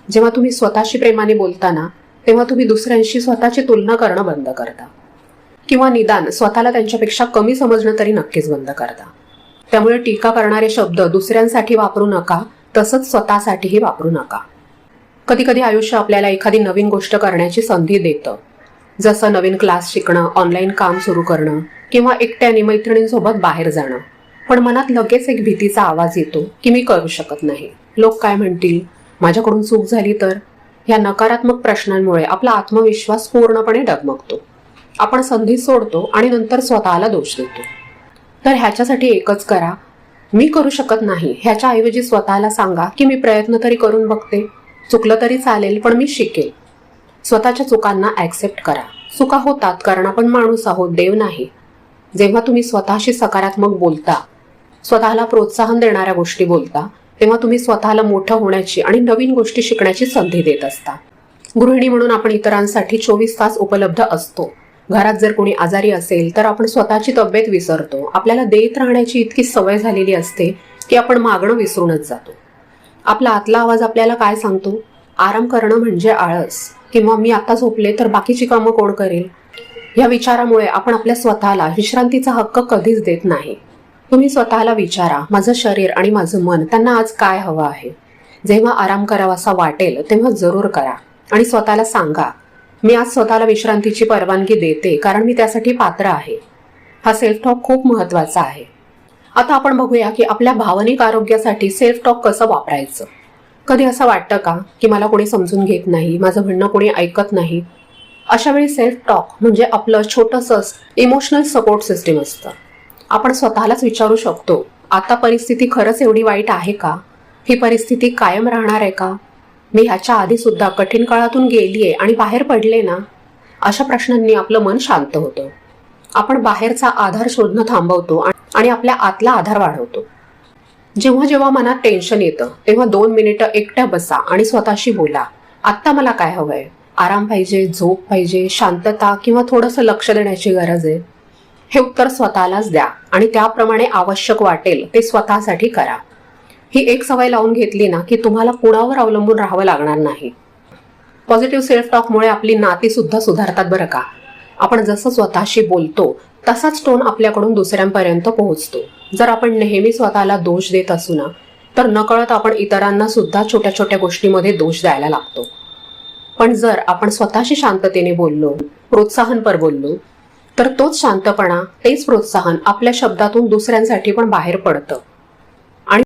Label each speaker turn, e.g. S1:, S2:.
S1: जेव्हा तुम्ही स्वतःशी प्रेमाने बोलताना तेव्हा तुम्ही दुसऱ्यांशी स्वतःची तुलना करणं बंद करता, किंवा निदान स्वतःला त्यांच्यापेक्षा कमी समजणं तरी नक्कीच बंद करता. त्यामुळे टीका करणारे शब्द दुसऱ्यांसाठी वापरू नका, तसंच स्वतःसाठीही वापरू नका. कधी कधी आयुष्य आपल्याला एखादी नवीन गोष्ट करण्याची संधी देतं, जसं नवीन क्लास शिकणं, ऑनलाईन काम सुरू करणं, किंवा एकट्याने मैत्रिणींसोबत बाहेर जाणं. पण मनात लगेच एक भीतीचा आवाज येतो की मी करू शकत नाही, लोक काय म्हणतील, माझ्याकडून चूक झाली तर. या नकारात्मक प्रश्नांमुळे आपला आत्मविश्वास पूर्णपणे डगमगतो. आपण संधी सोडतो आणि नंतर स्वतःला दोष देतो. तर ह्याच्यासाठी एकच करा, मी करू शकत नाही ह्याच्याऐवजी स्वतःला सांगा की मी प्रयत्न तरी करून बघते, चुकलं तरी चालेल पण मी शिकेल. स्वतःच्या चुकांना ॲक्सेप्ट करा. चुका होतात कारण आपण माणूस आहोत, देव नाही. जेव्हा तुम्ही स्वतःशी सकारात्मक बोलता, स्वतःला प्रोत्साहन देणाऱ्या गोष्टी बोलता, तेव्हा तुम्ही स्वतःला मोठं होण्याची आणि नवीन गोष्टी शिकण्याची संधी देत असता. गृहिणी म्हणून आपण इतरांसाठी 24 तास उपलब्ध असतो. घरात जर कोणी आजारी असेल तर आपण स्वतःची तब्येत विसरतो. आपल्याला देत राहण्याची इतकी सवय झालेली असते की आपण मागणं विसरूनच जातो. आपला आतला आवाज आपल्याला काय सांगतो? आराम करणं म्हणजे आळस, किंवा मी आता झोपले तर बाकीची कामं कोण करेल. या विचारामुळे आपण आपल्या स्वतःला विश्रांतीचा हक्क कधीच देत नाही. तुम्ही स्वतःला विचारा, माझं शरीर आणि माझं मन त्यांना आज काय हवं आहे. जेव्हा आराम करावासा वाटेल तेव्हा जरूर करा आणि स्वतःला सांगा, मी आज स्वतःला विश्रांतीची परवानगी देते कारण मी त्यासाठी पात्र आहे. हा सेल्फ टॉक खूप महत्त्वाचा आहे. आता आपण बघूया की आपल्या भावनिक आरोग्यासाठी सेल्फ टॉक कसं वापरायचं. कधी असं वाटतं का की मला कोणी समजून घेत नाही, माझं म्हणणं कोणी ऐकत नाही. अशा वेळी सेल्फ टॉक म्हणजे आपलं छोटंसं इमोशनल सपोर्ट सिस्टीम असतं. आपण स्वतःलाच विचारू शकतो, आता परिस्थिती खरंच एवढी वाईट आहे का? ही परिस्थिती कायम राहणार आहे का? मी ह्याच्या आधी सुद्धा कठीण काळातून गेलीये आणि बाहेर पडले ना? अशा प्रश्नांनी आपलं मन शांत होतं. आपण बाहेरचा आधार शोधणं थांबवतो आणि आपल्या आतला आधार वाढवतो. जेव्हा जेव्हा मनात टेन्शन येतं तेव्हा 2 मिनिटं एकट्या बसा आणि स्वतःशी बोला, आत्ता मला काय हवंय? आराम पाहिजे, झोप पाहिजे, शांतता, किंवा थोडंसं लक्ष देण्याची गरज आहे? हे उत्तर स्वतःलाच द्या आणि त्याप्रमाणे आवश्यक वाटेल ते स्वतःसाठी करा. ही एक सवय लावून घेतली ना की तुम्हाला कुणावर अवलंबून राहावं लागणार नाही. पॉझिटिव्ह सेल्फ टॉकमुळे आपली नाती सुद्धा सुधारतात बरं का. आपण जसं स्वतःशी बोलतो तसाच टोन आपल्याकडून दुसऱ्यांपर्यंत पोहोचतो. जर आपण नेहमी स्वतःला दोष देत असू ना, तर नकळत आपण इतरांना सुद्धा छोट्या छोट्या गोष्टीमध्ये दोष द्यायला लागतो. पण जर आपण स्वतःशी शांततेने बोललो, प्रोत्साहनपर बोललो, तर तोच शांतपणा, तेच प्रोत्साहन आपल्या शब्दातून दुसऱ्यांसाठी पण बाहेर पडतं.